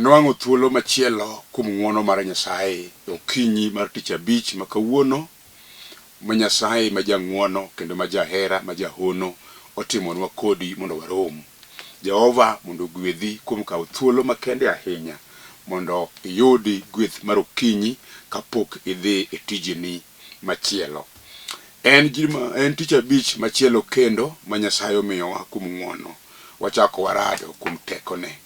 Wanwango thuolo machielo kuom ng'wono mar Nyasaye okinyi mar tich abich ma kawuono ma Nyasaye ma jang'wono kendo ma jahera ma jahono otimonwa kodi mondo warom. Jehova mondo gwedhi kuom kawo thuolo makende ahinya mondo iyudi gweth mar okinyi kapok idhi e tijini machielo. En tich abich machielo kendo ma Nyasaye omiyowa kuom ng'wono. Wachako warado kuom tekone.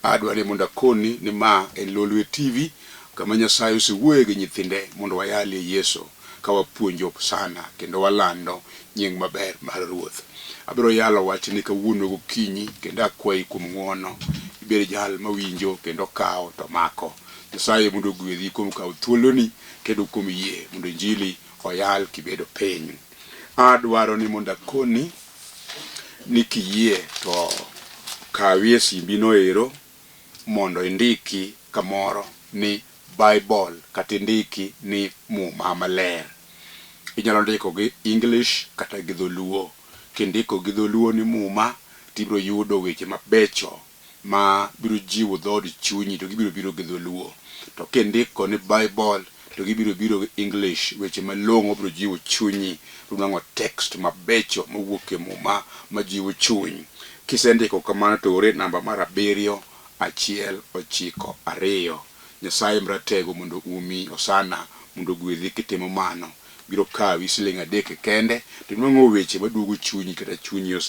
Adwani mondo akoni ni ma en Lolwe TV kama Nyasaye osewuoye gi nyithinde mondo wayalie Yesu ka wapuonjo sana kendo walando nying maber mar Ruoth. Abiro yalo wachni kawuono gokinyi kendo akwayi kuom ng'wono ibed jal mawinjo kendo kawo to mako. Nyasaye mondo gwedhi kuom kawo thuoloni kendo kuom yie mondo injili oyal kibedo piny. Adwaro ni mondo akoni ni kiyie to kawie simbino ero mondo indiki kamoro ni Bible kata indiki ni Muma Maler. Inyalo ndiko gi English kata gi Dholuo. Kindiko gi Dholuo ni Muma tibiro yudo weche mabecho ma biro jiwo dhood chunyi to gibiro biro gi Dholuo. To kindiko ni Bible to gibiro biro gi English weche malong'o biro jiwo chunyi. Runang'o text mabecho mawuok e Muma majiwo chuny. Kisendiko kamano to ore namba mar 71992. Nyasaye mratego mondo umi osana mondo gwedhi kitimo mano. Biro kawi siling 3 kende to nwang'o weche maduogo chunyi kata chunyi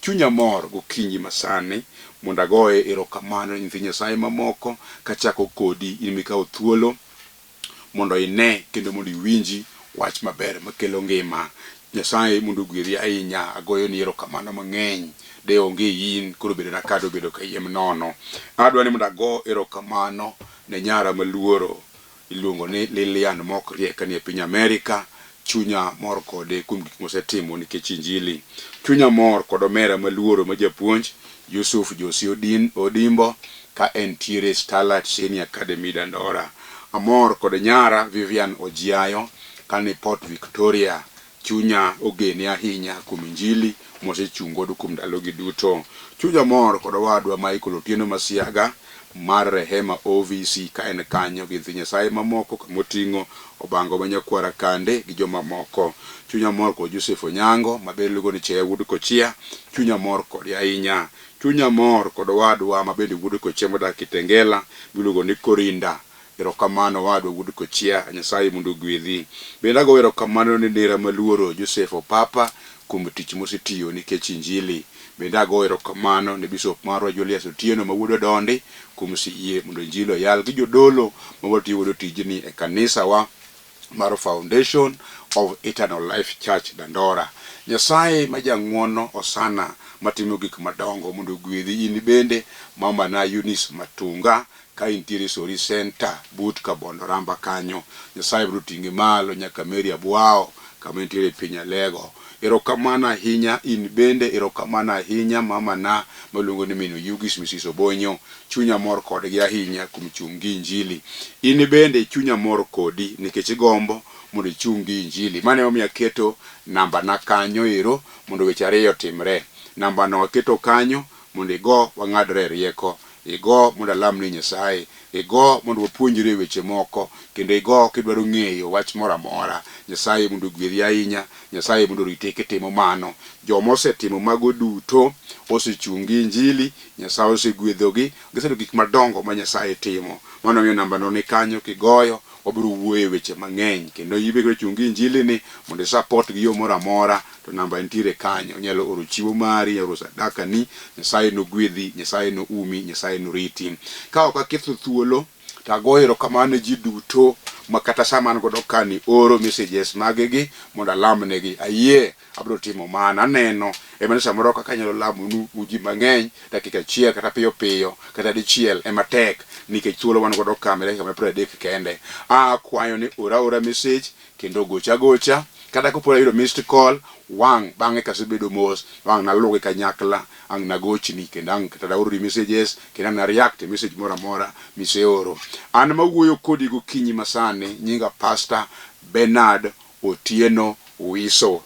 chunya mor gokinyi masani mondo agoye erokamano nyithi Nyasaye mamoko kachako kodi in mikawo thuolo mondo ine kendo mondo iwinji wach maber makelo ngima. Nyasaye mondo gwedhi ahinya. Agoyo ni erokamano mang'eny de onge yin koro bedo na kado bedo kayiem nono. Adwani mondo ago erokamano ne nyara maluoro iluongo ni Lilian Mokrieka ni e piny Amerika. Chunya mor kode kuom gik mosetimo nikech injili. Chunya mor kod omera maluoro ma japuonj Yusuf Josi Odimbo ka entiere Starlight Senior Academy Dandora. Amor kod nyara Vivian Ojiayo ka ni Port Victoria. Chunya ogeni ahinya kuom injili mosechungo kuom ndalogi duto. Chunya mor kod wadwa Michael Otieno Masiaga mar Rehema OVC ka en kanyo gi nyithi Nyasaye mamoko kamoting'o Obango Manyakwara kande gi joma moko. Chunya mor kod Joseph Onyango mabende luongo ni Chea Wuod Kochia. Chunya mor kod ahinya. Chunya mor kod wadwa mabende Wuod Kochia modak Kitengela miluongo ni Korinda. Erokamano wadwa Wuod Kochia. Nyasaye mondo gwedhi. Bende ago erokamano ne nera maluoro Joseph Opapa kuom tich mosetiyo nikech injili. Bende ago erokamano ne Bishop marwa Julius Otieno ma wuod Dondi kuom siyie mondo injili oyal gi jodolo ma watiyo tijni e kanisa wa mar Foundation of Eternal Life Church Dandora. Nyasaye ma jang'wono osana matimo gik madongo mondo gwedhi in bende mama na Eunice Matunga ka intiere Sori Center but Kabondo Ramba kanyo. Nyasaye biro ting'i malo nyaka Mary Abwao kama intiere piny Alego. Erokamano ahinya in bende. Erokamano ahinya mama na maluongo ni Mino Yugis Mrs. Obonyo. Chunya mor kodgi ahinya kuom chungi injili. In bende chunya mor kodi nikech igombo mondo ichungi injili. Mane omiyo aketo namba na kanyo ero mondo weche ariyo timre. Namba no aketo kanyo mondo igo wang'adre rieko. Igo mondo alamni Nyasaye. Igo mondo wapuonjre weche moko kendo igo kidwaro ng'eyo wach moro amora. Nyasaye mondo gwedhi ahinya. Nyasaye mondo rite kitimo mano. Joma osetimo mago duto osechungi injili. Nyasaye osegwedhogi. Gisedo gik madongo ma Nyasaye timo. Mano miyo namba no ni kanyo kigoyo wabiro wuoye weche mang'eny kendo ibe chungi injili ni mondo support gi yo moro amora to namba entiere kanyo. Nyalo oro chiwo mari, oro sadaka ni. Nyasaye no gwedhi, Nyasaye no umi, Nyasaye no riti. Ka ok aketho thuolo to agoyo erokamano ji duto makata sama an godo kani oro messages magegi mondo alamnegi. Ayie abiro timo mana. Aneno ema samoro kaka nyalo lamonu uji mang'eny dakika 1 kata piyo piyo kata dichiel ema tek nikech thuolo wan godo kamera kama 30 kende. Akwayo ni ora message kendo gocha kada kopo ayudo missed call wang bang'e kasebedo mos wang naluwe kanyakla ang nagochni kendo ang kata oro messages kendo na react message moro amora miseoro. An mawuoyo kodi gokinyi masani nyinga Pastor Benard Otieno Wiso.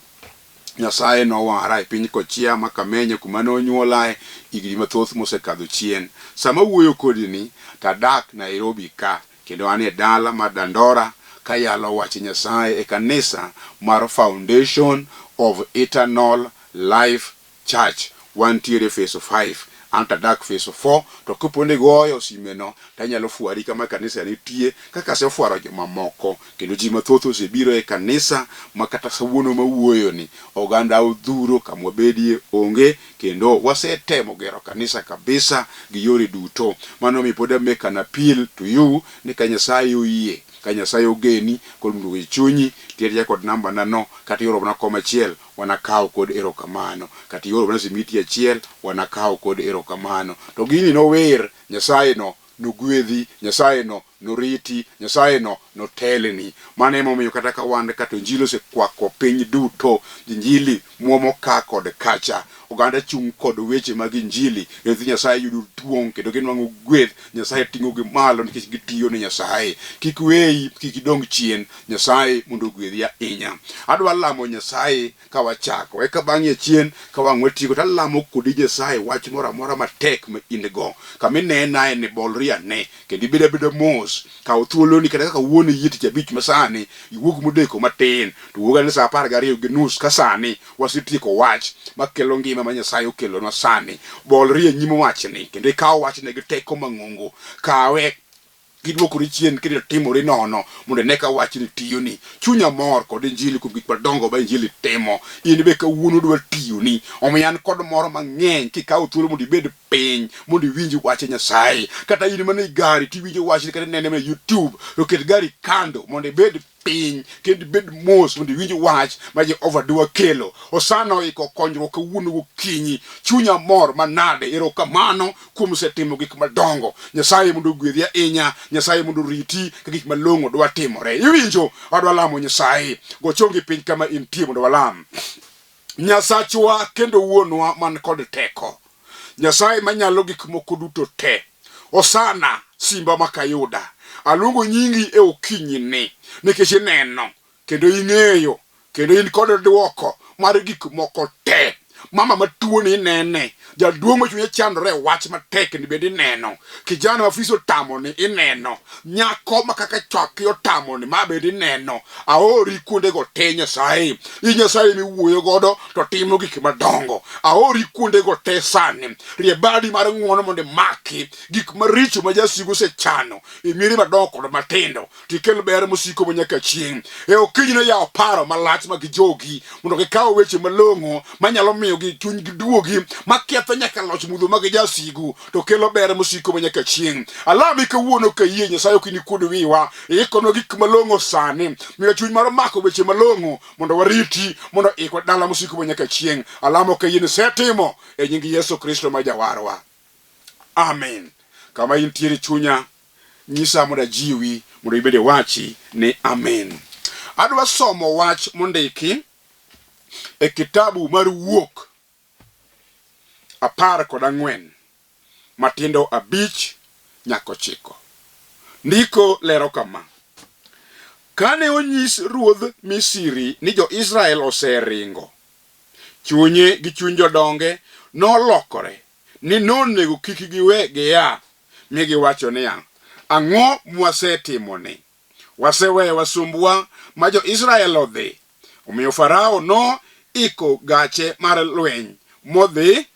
Nyasaye no wara e piny Kochia makamenye kuma nonyuolae igni mathoth mosekadho chien. Sama wuoyo kodi ni tadak Nairobi ka kendo an e dala mar Dandora ka yalo wach Nyasaye e kanisa mar Foundation of Eternal Life Church wantiere phase 5 anta dak phase 4 to kupone goyo simeno tanyalo fuari kama kanisa nitie kaka se fuaro joma moko kendo ji mathoth osebiro e kanisa makata sawuono mawuoyo ni oganda odhuro kamwa bedie onge kendo wasetemo gero kanisa kabisa gi yore duto. Mano mi pod make an appeal to you ni ka Nyasaye oyie ka Nyasaye ogeni kod mdugo chunyi tiere kod namba nano kata yoro na koma chiel wanakaw kod erokamano kata yoro na simiti achiel wanakaw kod erokamano to gini no wer Nyasaye no nogwedhi, Nyasaye no noriti, Nyasaye no notelni. Mane momiyo kata ka wande kata injili se kwako piny duto injili muomo ka kod kacha oganda chung kod weche mag injili ethi Nyasaye yudo tuong kendo ginwango gweth Nyasaye tingo gi malo nikech gitiyo ne Nyasaye. Kik weyi kik idong chien Nyasaye mondo gwedhi ahinya. Adwa lamo Nyasaye ka wachako eka bang'e chien ka wang'we tigo talamo kodi Nyasaye wach moro amora matek ma in go kama inena ne bolria ne kendo ibeda mos ka uthuolo ni kata ka wuone yiti chabich masani iwuog modeko matin to wuoga ni saa 12 gi nus ka sani wasitieko wach makelo ngima ma Nyasaye okelo na sani bolria nyimo wachni kendo ikaw wachne gi teko mang'ongo kawe gidwokori chien kendo timore nono mondo ne ka wachni tiyoni chunya mor kod injili kuom gik madongo ba injili timo in be ka wuono dwa tiyoni omiyo an kod moro mang'eny kikaw thuolo mondo ibed piny mondo iwinj wach Nyasaye kata in mana gari tiwinjo wachni kata nene na YouTube to ket gari kando mondo ibed piny kendo ibed mos mondo iwinj wach ma Jehova dwa kelo. Osana iko konyruok kawuono gokinyi chunya mor manade erokamano kuom setimo gik madongo. Nyasaye mondo gwedhi ahinya, Nyasaye mondo riti ka gik malong'o dwa timore. Iwinjo adwa lamo Nyasaye gochongi piny kama intie mondo walam. Nyasachwa kendo wuonwa man kod teko, Nyasaye manyalo gik moko duto te. Osana simba makayuda aluongo nyingi e okinyi ni nikech ineno kendo ing'eyo kendo in kod duoko mar gik moko te. Mama matuo ni inene, jaduong' machunye chandore wach matek ni bende ineno, kijana mafiso tamo ni ineno, nyako makaka chwaki otamo ni ma bende ineno. Aori kuonde go te Nyasaye, Nyasaye miwuoyo godo to timo gik madongo. Aori kuonde go te sani, riebadi mar ng'uono mondo maki gik maricho ma jasigu sechano imieri madongo kod matindo tikel ber mosiko manyaka chieng'. E okinyi no yaw paro malach mag jogi mondo gikaw weche malong'o manyalo miyo gi chuny giduogi maketho nyaka loch mudho mag jasigu to kelo ber mosiko manyaka chieng'. Alami kawuono ka yie Nyasaye ok ni kud wiwa ikono gik malong'o sani miyo chuny mar mako weche malong'o mondo wariti mondo iko dala mosiko manyaka chieng'. Alamo ka yie ni setimo e nying Yesu Kristo ma jawarwa. Amen. Kama intiere chunya nyisa mondo jiwi mondo ibede wachi ni amen. Adwa somo wach mondiki e kitabu mar Wuok 14 matindo 5 nyaka 9. Ndiko lero kama: kane onyis ruodh Misri ni jo-Israel oseringo, chunye gi chuny jodonge nolokore ni nonego kik giwe gia mi giwacho niya, ang'o mwasetimoni? Waseweyo wasumbwa ma jo-Israel odhi. Omiyo Farao no iko gache mar lweny modhi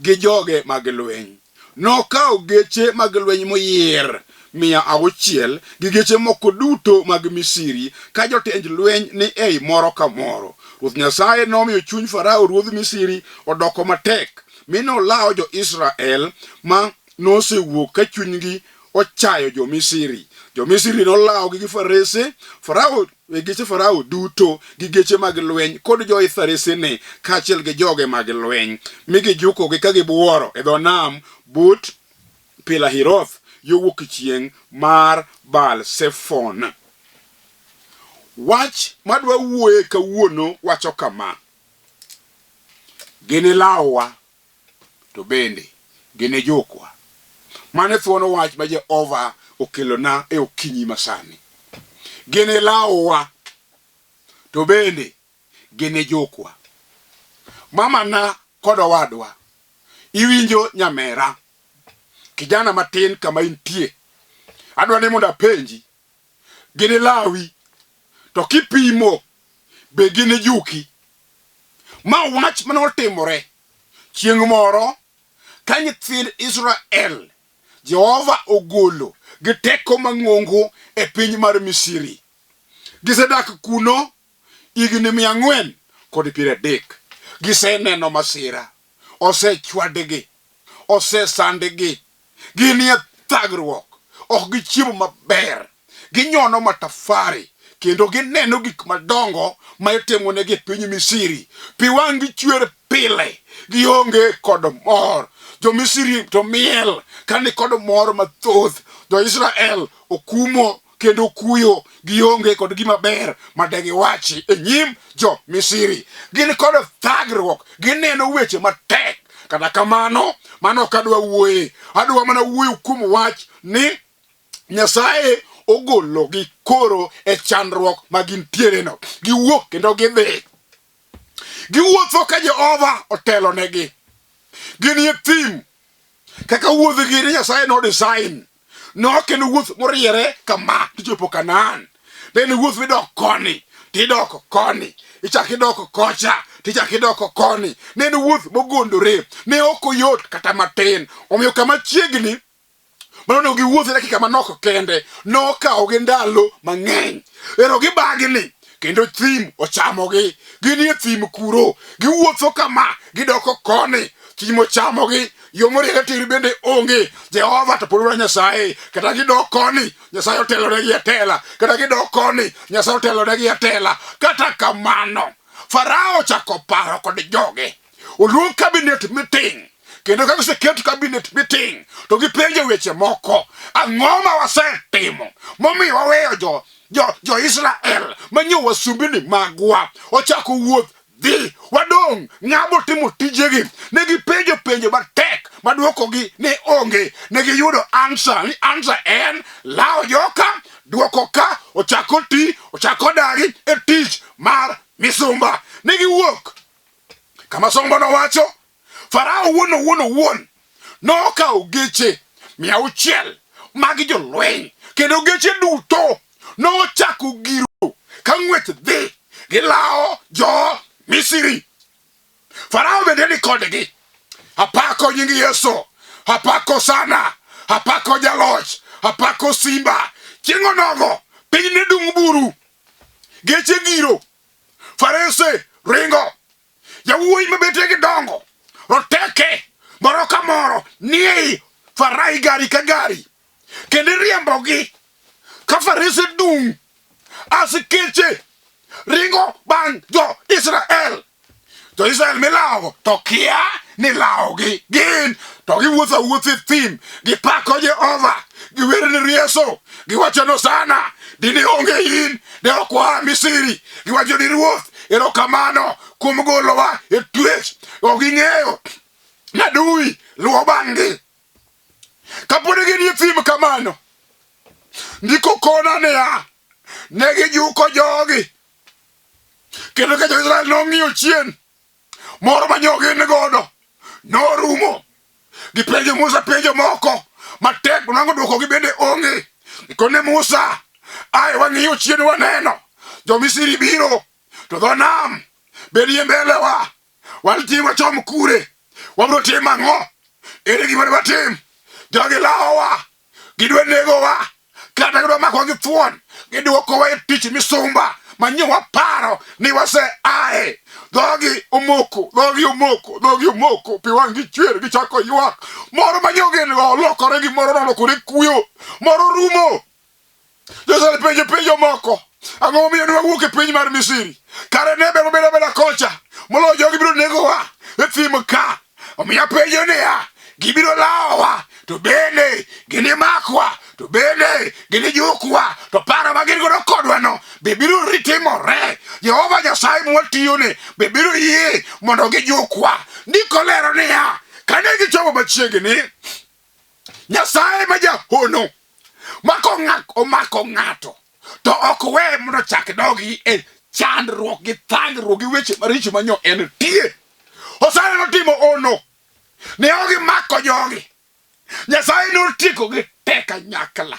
gi joge mag lweny. Nokaw geche mag lweny moyier 600 gi geche moko duto mag Misri ka jotend lweny ni ei moro ka moro. Ruoth Nyasaye nomiyo chuny Farao ruodh Misri odoko matek mi nolawo jo-Israel ma nosewuok ka chunygi ochayo jo-Misri. Jo-Misri nolawo gi farese Farao geche Farao duto gi geche mag lweny kod jo-farese ne kaachiel gi joge mag lweny mi gijuko gi ka gibuoro e dho nam but Pilahiroth yo wuok chieng' mar Baal-Zephon. Wach madwa wuoye kawuono wacho kama: ginilawa to bende ginejokwa. Mane thuono wach ma Jehova okelona e okinyi masani. Ginilawa to bende Ginejukowa. Mama na kod owadwa, iwinjo nyamera, kijana matin kama intie. Adwa ni mondo apenji, gini lawi, to kipimo be ginejuki. Ma wach manotimore chieng' moro ka nyithind Israel Jehova ogolo gi teko mang'ongo e piny mar Misri. Gisedak kuno higni 430. Giseneno masira, osechwadgi, osesandgi, ginie thagruok, ok gichiemo maber, ginyono matafari, kendo gineno gik madongo ma itimonegi e piny Misri. Pi wang'gi chwer pile, gionge kod mor. Jo Misri to miel kani kod mor mathoth. Jo Israel okumo kendo kuyo, gionge kod gima ber madegiwachi e nyim jo Misri. Gin kod thagruok, gineno weche matek. Kata kamano, mano kadwa wuoye. Adwa mana wuoyo kuom wach ni Nyasaye ogolo gi koro e chandruok ma gintiere no. Giwuok kendo gidhi. Giwuotho ka Jehova otelo negi. Ginie thim. Kaka wuodh gi Nyasaye no design. No kendo wuoth moriere kama tichopo Kanaan. Then wuoth midok koni, tidok koni. Ichak idok kocha, tichak idok koni. Neno wuoth mogondore. Ne ok oyot kata matin. Omiyo kama chiegni, mano giwuotho dakika manok kende, nokawogi ndalo mang'eny. Ero gibagni kendo thim ochamogi. Ginie thim kuro, giwuotho kama, gidoko koni, thim ochamogi. Yo moriere tir bende onge. Jehova to pod Nyasaye. Kata gidok koni, Nyasaye otelonegi atela. Kata gidok koni, Nyasaye otelonegi atela. Kata kamano, Farao chako paro kod joge. Oluong cabinet meeting. Kendo kaka seket cabinet meeting, to gipenjo weche moko. Ang'o ma wasetimo momiyo waweyo jo Israel manyo wasumbini magwa ochako wuoth dhi wadong ng'abo timo tijegi. Ne gipenjo penjo matek maduokogi ne onge. Ne giyudo answer. Ni answer en lao joka, duoko ka, ochako ti, ochako dagi e tich mar misumba. Ne giwuok kama sombo no wacho. Farao wuon nokawo geche 600 mag jolweny, kendo geche duto nochako giro ka ng'wech dhi gilao jo Misri. Farao bende ni kodgi. Apako nying Yesu, apako sana, apako jaloch, apako simba. Chieng' onogo piny ne dung' buru, geche giro, farese ringo, jawuoyi mabetegi dongo roteke moro ka moro nie farai gari ka gari, kendo riembogi ka farese dung'. Asikeche ringo bang' jo Israel. Jo Israel milawo to kia ni lawogi gin to giwuotho awuotho e thim, gipako Jehova, giwerne rieso, giwachono sana, dine onge in, de ok waa Misri. Giwacho ni Ruoth, erokamano kuom golowa e twech. Ok ging'eyo na adui luwo bang'gi. Kapod ginie thim kamano, ndiko kona niya, ne gijuko jogi. Kendo ka jo Israel nong'iyo chien, moro manyogi ni godo norumo. Gipenjo Musa penjo moko matek, nango duoko gi bende onge. Ikone Musa, ai wang'iyo chien waneno jo Misri biro, to dho nam bedie mbelewa. Waltim wachom kure, wabro tim ang'o? Ere gima watim? Jogi lawowa, gidwa negowa, kata gidwa makowa gi thuon, giduokowa e tich misumba manyo waparo ni wase ae. Dhogi omoko, pi wang'gi chwer, gichako ywak. Moro manyogi olokore gi moro nolokore kuyo, moro rumo. Joseph penjo moko, ang'o momiyo ne wawuok e piny mar Misri? Kare ne ber bedo abeda kocha, moloyo jogi biro negowa e thim ka. Omiyo apenjo niya, gibiro lawowa, to bende ginimakwa, to bende ginijukowa, to paro ma gin godo kodwa no be biro ritimore? Jehova Nyasaye mwatiyone be biro yie mondo gijukwa? Ndiko lero niya, kane gichopo machiegni, Nyasaye ma jahono omako ng'ato to ok we mondo chak dogi e chandruok gi thagruok gi weche maricho manyo en tie. Osana notimo ono. Ne ogi mako jogi. Nyasaye notieko gi teka nyakla.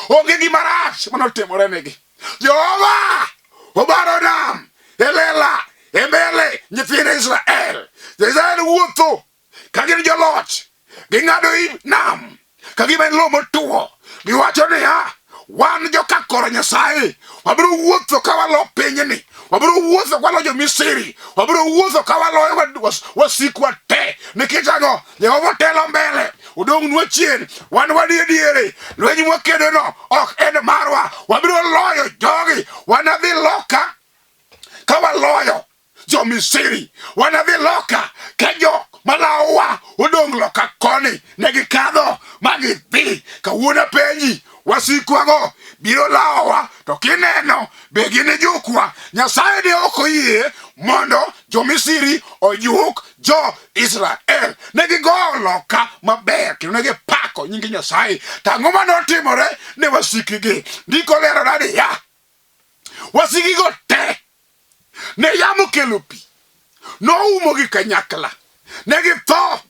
Onge gima rach manotimore negi. Jehova obaro nam elela embele nyithind Israel. Israel wuotho ka gin joloch. Ging'ado i nam ka gima en lo motuo. Giwacho niya, wan joka koro Nyasaye wabiro wuotho ka walo pinyni. Wabiro wuotho ka walo jo Misri. Wabiro wuotho ka walo wasikwa te. Nikech ang'o? Jehova telo mbele. Udong nwa chien. Wan wadie diere. Lwenyi mwakedo no ok en marwa. Wabiro loyo jogi. Wanadhi loka ka waloyo jo Misri. Wanadhi loka ka jo malawa udong loka koni. Negikadho magidhi. Kawuona penji wasikwago biro lawa to kineno be ginejukowa. Nyasaye ne ok oyie mondo jo Misri ojuk jo Israel. Negigo loka maber kendo negipako nying Nyasaye. Tang'o manotimore ne wasikigi? Ndiko lero nadi ya wasigigo te ne yamo kelo pi noumogi kanyakla. Negitho,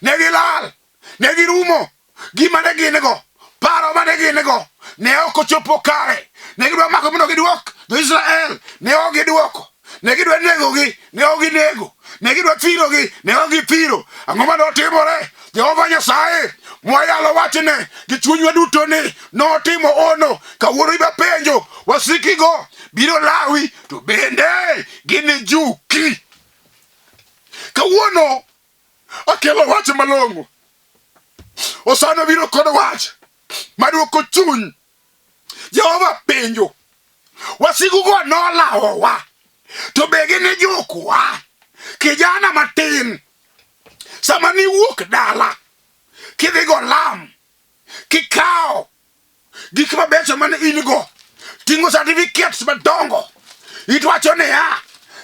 negilal, negirumo. Gima ne ginego, paro mane ginego ne ok ochopo kare. Negidwa mako mondo giduok jo Israel, ne ok giduoko. Negidwa negogi, ne ok ginego. Negidwa thirogi, ne ok githiro. Ang'o manotimore? Jehova Nyasaye mwayalo wachne gi chunywa duto ni notimo ono. Kawuono iba penjo, wasikigo biro lawi to bende ginejuki. Kawuono akelo wach malong'o. Osana biro kod wach maduoko chuny. Jehova penjo, wasigugo nolawowa to be ginejukowa. Kijana matin, sama niwuok dala kidhigo lam, kikao gik mabecho mane ingo, ting'o certificates madongo, itwacho niya,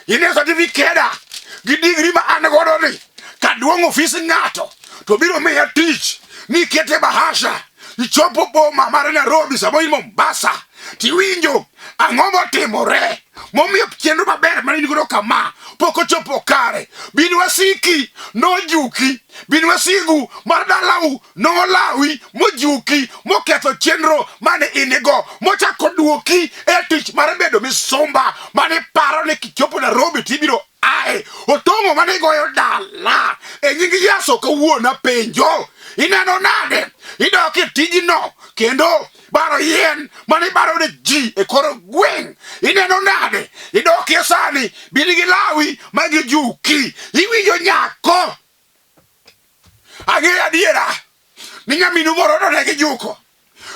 ine certificate gi degree ma an godo ni kaduong' ofis ng'ato to biro miya tich nikete bahasha. Ichopo boma mar Nairobi sama in Mombasa tiwinjo ang'o motimore momiyo chenro maber mane nigodo kama pok ochopo kare. Bin wasiki nojuki. Bin wasigu mar dalau nolawi mojuki moketho chenro mane inigo mochako duoki e tich mar bedo misumba mane paro ni kichopo Nairobi tibiro ae otongo mane goyo dala e nying Yesu. Kawuona penjo, ineno nade idoki tijino kendo baro yien mane baro ne ji e koro gweng'? Ineno nade idoki sani binigi lawi magijuki? Iwinjo nyako? Ang'eyo adiera ni nyaminu moro no negijuko.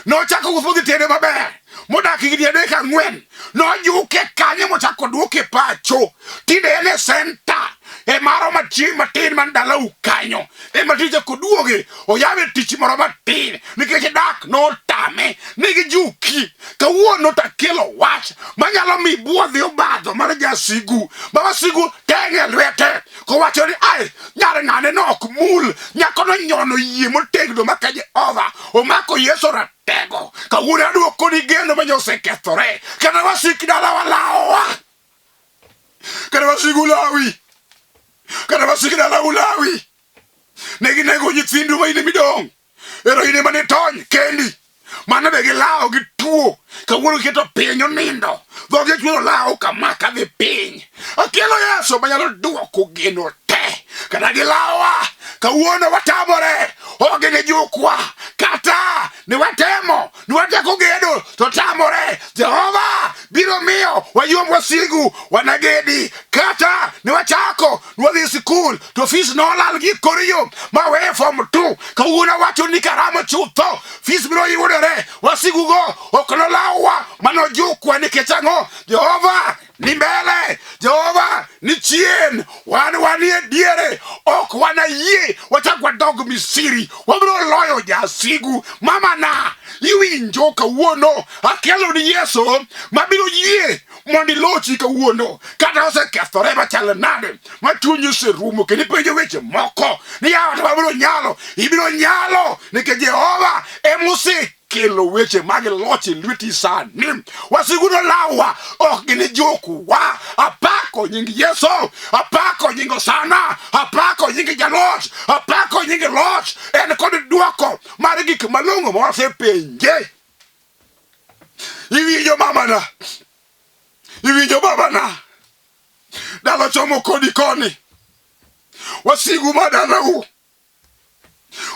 Nochako wuotho gi tiende maber modak higni 3-4. Nojuke kanye mochako duoke pacho. Tinde en e center e maro matin man dalau kanyo. Ema tije koduoge oyawe tich moro matin nikech dak notame. Negijuki. Kawuono takelo wach manyalo mi buodhi obadho mar jasigu. Ma wasigu teng'e lwete kowacho ni ai nyare ng'ane no ok mul. Nyako no nyono yie motegno maka Jehova omako Yesu ratego. Kawuono aduoko ni geno manyosekethore. Kana wasik dala walawa. Kana wasigu lawi. Kana wasik dala ulawi. Neginego nyithindu ma ine midong'. Ero ine mane tony kendi. Mana be gilao gi tuo. Kawuono keto piny onindo. Dhoge chuo lao kama kadhi piny. Akelo Yesu manyalo duoko geno te. Kana gilawa. Kawuono watamore. Ginejukowa. Kata niwatemo. Niwateko gedo to tamore. Jehova biro miyo wayuom wasigu wanagedi. Kata niwachako niwadhi sikul to fees nolal gi koriyo mawe form 2. Kawuono wacho ni karamo chutho. Fees biro yudore. Wasigugo ok nolawa manojukwa nikech ang'o? Jehova ni mbele. Jehova ni chien. Wanie diere. Ok wanayie wachak wadog Misri. Wabiro loyo jasigu. Mama na iwinjo kawuono akelo ni Yesu mabiro yie mondi lochi kawuono. Kata osekethore machalo nade ma chunyi oserumo kendo ipenjo weche moko ni yawa to wabiro nyalo. Ibiro nyalo nikech Jehova emoseki kelo weche mag loch e lweti sani. Wasigu nolawa ok Ginejukowa. Apako nying Yesu, apako nying sana, apako nying jaloch, apako nying loch. En kod duoko mar gik malongo mosepenje. Iwinjo mamana, iwinjo babana. Dalo chomo kodi koni. Wasigu madalau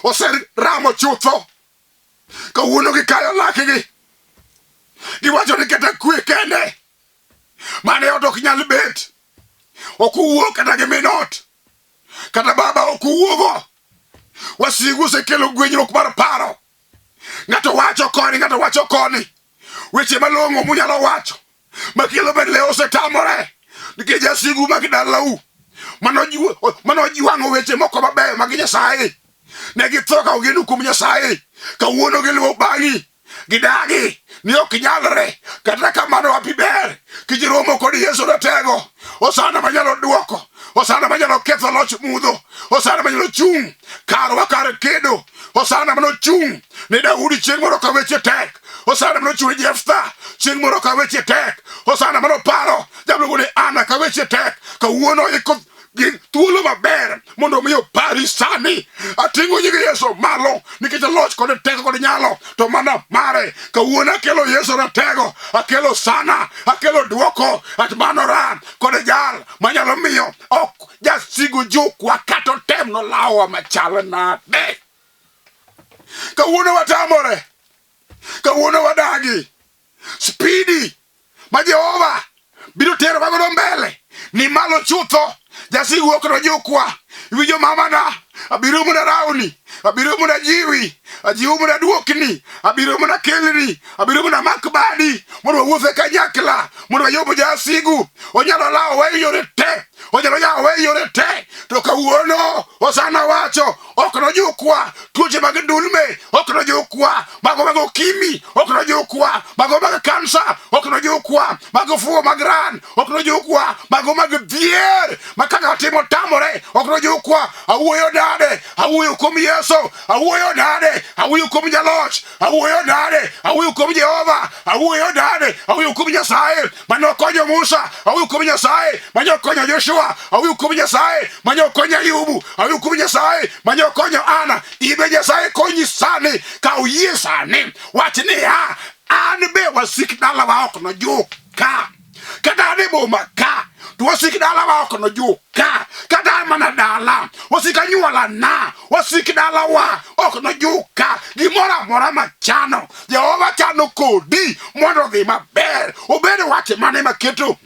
oser ramo chutho. Kawuono gikayo lakigi. Giwacho ni kata kwe kende mane odok nyal bet. Okuwuok kata gi minot. Kata baba okuwuogo. Wasigu sekelo gwenyruok mar paro. Ng'ato wacho koni, ng'ato wacho koni. Weche malong'o munyalo wacho makelo bed leo osetamore. Nikech jasigu magdalau mano jiwang'o weche moko mabeyo mag Nyasaye. Ne githo ka ogeno kuom Nyasaye. Kawuono giluwo bang'i. Gidagi ni ok nyalre. Kata kamano wapi ber kijiromo kod Yesu ratego. Osana manyalo duoko. Osana manyalo ketho loch mudho. Osana manyalo chung' karwa kar kedo. Osana mano chung' ne Daudi chieng' moro ka weche tek. Osana mano chung' Jeftha chieng' moro ka weche tek. Osana mano paro jablugo ne Ana ka weche tek. Kawuono iko thuolo maber mondo miyo pari sani. Ating'o nying Yesu malo nikech loch kod teko kod nyalo to mana mare. Kawuono akelo Yesu ratego, akelo sana, akelo duoko at manoran kod jal manyalo miyo ok jasigu jukwa kata tem no lawa machal nade. Kawuono watamore, kawuono wadagi speedy ma Jehova biro tero magodo mbele ni malo chutho. Jasigu ok nojukwa. Iwinjo mamana, abiro muna rauni, abiro muna jiwi, ajiwu muna duokni, abiro muna kelni, abiro muna makbadi, mondo wuothe kanyakla, mondo yobo jasigu. Onyalo lawo we yore te, onyalo yawo we yore te. To kawuono osana wacho ok nojukwa. Tuoche mag ndulme ok nojukwa. Mago mag okimi ok nojukwa. Mago mag kansa ok nojukwa. Mago fuo mag ran ok nojukwa. Mago mag dhier makaka timo tamore ok nojukwa. Awuoyo nade, awuoyo kuom Yesu. Awuoyo nade, awuoyo kuom jaloch. Awuoyo nade, awuoyo kuom Jehova. Awuoyo nade, awuoyo kuom Nyasaye manokonyo Musa. Awuoyo kuom Nyasaye manyokonyo Joshua. Awuoyo kuom Nyasaye manyokonyo Ayubu. Awuoyo kuom Nyasaye manyokonyo Ana. Ibe Nyasaye konyi sani ka uyie sani. Wach ni ha an be wasik dalawa ok nojuka. Kata ane boma ka to wasik dalawa ok nojuka. Kata mana dala wasik anyuola na wasik dalawa ok nojuka. Gimoro amora machano Jehova chano kodi mondo dhi maber. Obed wach mane maketo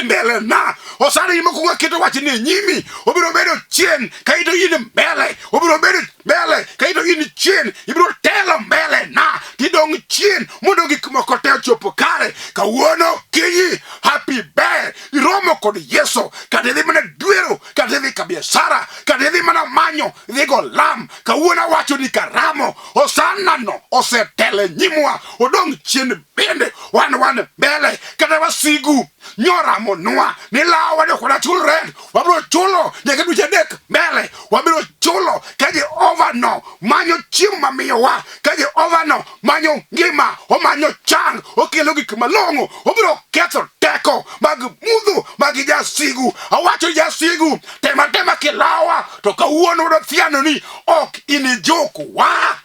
mbele na osana yimo kuga keto wach ni nyimi. Obiro bedo chien kaito yin mbele. Obiro bedo mbele kaito yin chien. Ibiro telo mbele na tidong chien mondo gik moko te ochopo kare. Kawuono kinyi happy birthday. Iromo kod Yesu kadhi mana dwero, kadhi kabiasara, kadhi mana manyo, idhi go lam. Kawuono wacho ni karamo. Osana no osetele nyimwa. Odong chien bende wan mbele. Kada wasigu nyora monua ni lawa de kuna chul red. Wabiro chulo nyaka duche dek mbele. Wabiro chulo kaje over no manyo chiemo mamiyo wa. Kaje over no manyo ngima o manyo chang o kelo gik malongo. Wabiro ketho teko mag mudho mag jasigu. Awacho jasigu tema kilawa to kawuono do thiano ni ok Ginejukowa.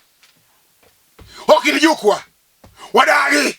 Ok Ginejukowa. Wadagi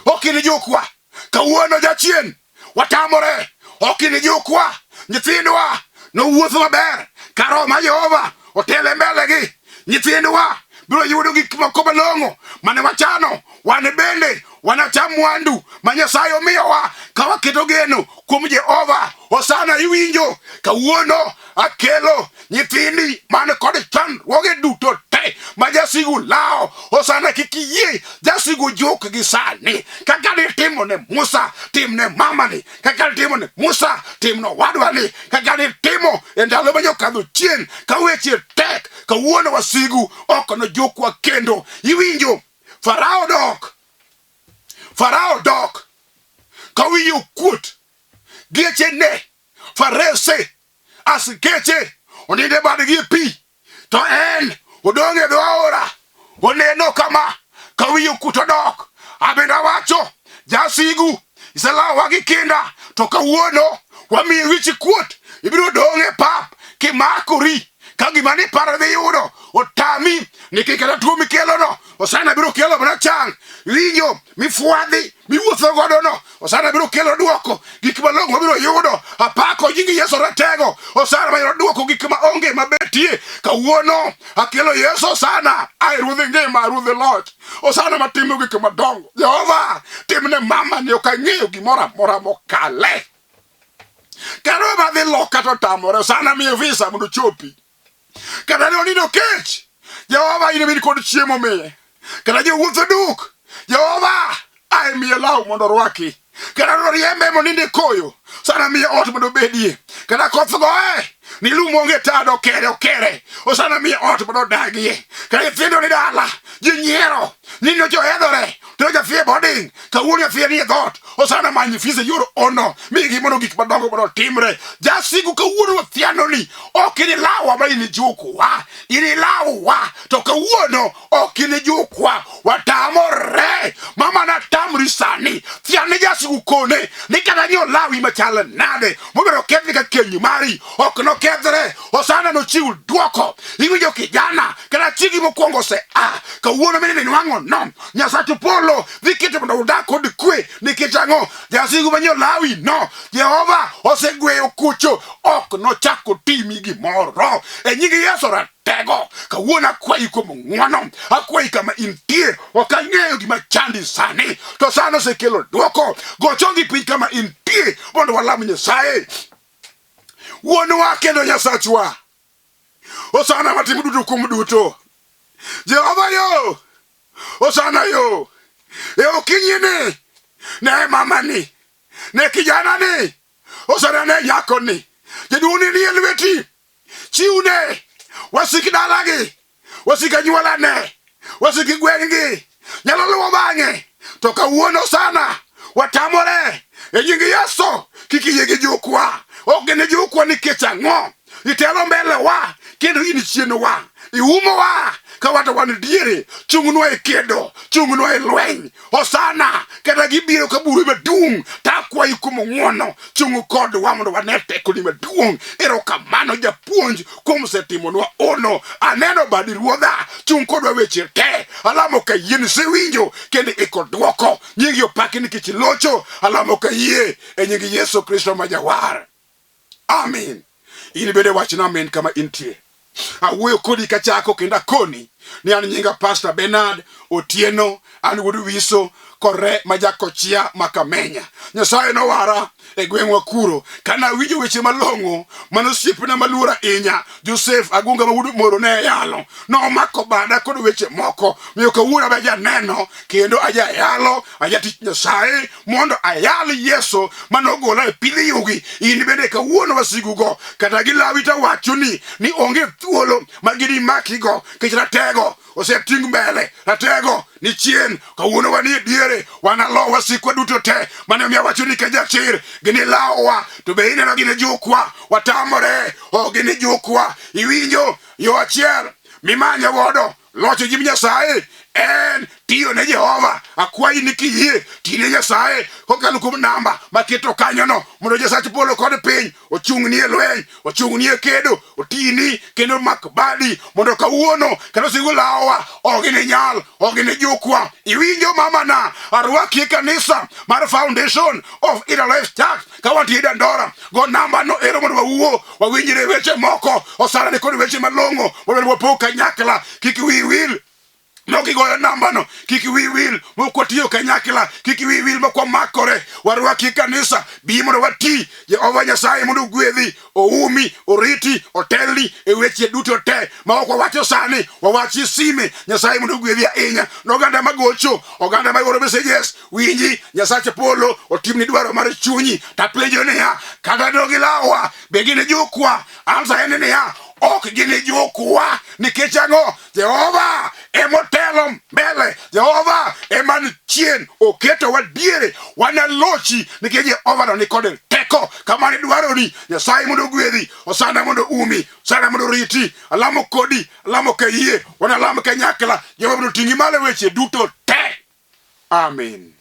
ok Ginejukowa. Kawuono jachien watamore ok Ginejukowa. Nyithindwa no wuotho maber karo ma Jehova otele mbele gi. Nyithindwa biro yudo gik moko malongo mane wachano. Wan bende wanacham mwandu ma Nyasaye omiyowa ka waketo geno kuom Jehova. Osana iwinjo kawuono akelo nyithindi man kod chandruoge duto te ma jasigu lao. Osana kikiyie jasigu juk gi sani. Kaka nitimo ne Musa tim ne mamani. Kaka nitimo ne Musa tim no wadwani. Kaka nitimo e ndalo manyokadho chien ka weche tek. Kawuono wasigu ok nojukwa kendo. Iwinjo Farao dok kawiyo kuot geche ne farese askeche oninde badgi pi to en odonge dho aora oneno kama kawiyo kutodok abenda wacho jasigu isalawa gi kinda to kawuono wami wichi kuot ibiro donge pap kimakori ka gima ni paro dhi yudo otami nikikata tuo mikelo no osana biro kelo mana chang winjo mifuadhi miwuotho godo no osana biro kelo duoko gik malongo biro yudo apako jingi Yesu ratego osana biro duoko gik ma onge mabetie kawuono akelo Yesu sana ai ruodhi ngima ruodhi loch osana matimo gik madongo Jehova timne mama ni okang'eyo gimora mora mokale karo badhi loka to tamore osana miye visa mondo chopi kada ne onindo kech Jehova ine bidi kod chiemo miye kada je wuotho duk Jehova ai miye law mondo rwaki kada no riembe moninde koyo sana miye ot mondo bedie kada koth goe ni lumo onge tado okere osana miye ot mondo dagie kada nyithindo ni dala ji nyiero nino johedhore to jafie boarding kawuono jafie ni e dhot osana manyi fise yoro ono migi mondo gik madongo mondo timre jasigu kawuono wathiano ni okini lawa ma ini jukowa ini lawa to kawuono okini jukwa watamore mama na tamri sani thiane jasigu kone ni kada nyo lawi machala nade mobero kedhi ka kenyi mari okno kedhre osana no chiu duoko iwinjo kijana kada chigi mokwongo se kawuono mene nwango no nyasacho polo vikete mondo udak kod kwe nikichango jasigu manyo lawi no Jehova osegweyo kucho ok no chako timi gimoro e nyingi Yesu ratego kawuono akwayi kuom ng'wono akwayi kama intie okang'eyo gima chandi sani to sano sekelo duoko gochongi piny kama intie mondo walam Nyasaye wuonwa kendo Nyasachwa osana matimo duto kuom duto Jehova yo osana yo e okinyini ne mama ni ne kijana ni osana ne nyako ni jaduoni ni elweti chiune wasiki dalagi wasika nyuola ne wasiki gwengi nyalo luwo bang'e to kawuono sana watamore e nyingi Yesu kikiye gi jukwa ogene jukwa nikech ang'o itelo mbele wa kendo in chien wa iumo wa kawata wan diere chung'nwa e kedo chung'nwa e lweny osana kata gibiro kaburu madung takwayi kuom ng'wono chung' kodwa mondo wane tekoni maduong' erokamano japuonj kuom setimonwa ono aneno badi ruodha chung' kodwa weche te alamo ka yien sewinjo kendo ikoduoko nyingi opaki nikech locho alamo ka yie e nyingi Yesu Kristo majawar amen in bede wachna amen kama intie awuoyo kodi kachako kenda koni ni an nyinga Pastor Benard Otieno an wuod Wiso kore majakochia makamenya Nyasaye no wara e gweng'wa kuro kana winjo weche malong'o manosipna malura inya Joseph Agunga mawuod moro ne yalo no mako bada kod weche moko miyo kawuono ba janeno kendo aja yalo aja tich Nyasaye mondo ayali Yesu manogola e pidhi yugi in bende kawuono wasigugo kata gilawi ta wachoni ni onge thuolo magidi makigo kech ratego oseting mbele ratego ni chien kawuono wani diere wanalo wasikwa duto te mane miya wachoni ka jachir gini lawa to be ineno gine jukwa watamore gine jukwa iwinjo yo achiel mimanya wodo locho jim Nyasaye en tiyo ne Jehova akwayi ni kiyie tine Nyasaye kokalo kuom namba maketo kanyono mondo Nyasaye polo kod piny ochung'ni e lweny ochung'ni e kedo otini kendo mak badi mondo kawuono kendo sigu lawa ogine nyal ogine jukwa iwinjo mama na arwaki e kanisa mar Foundation of Inner Life Church kawanti Dandora go namba no ero mondo wawuo wawinjire weche moko osara ni kod weche malong'o mondo wapo kanyakla kik wil Noki goyo namba no kiki wil mokotiyo kanyakla kiki wil mokwa makore warwaki kanisa bi mondo wati Jehova Nyasaye mondo gwedhi oumi oriti oteli e weche duto te ma ok wawacho sani wawachi sime Nyasaye mondo gwedhi ahinya noganda magocho oganda magoro messages winji Nyasaye polo otimni dwaro mar chunyi tapenjo ne ya kada dogi lawa begine jukwa ansa ene ne ya ok ginejukowa nikech ang'o? Jehova emotelo mbele, Jehova eman chien, oketowa diere, wanalochi nikech Jehova ni kod teko. Kamane dwaroni Nyasaye mondo gwedhi, osana mondo umi, osana mondo riti. Alamo kodi, alamo kayie, wanalamo kanyakla, Jehova mondo ting'i malo weche duto te. Amen.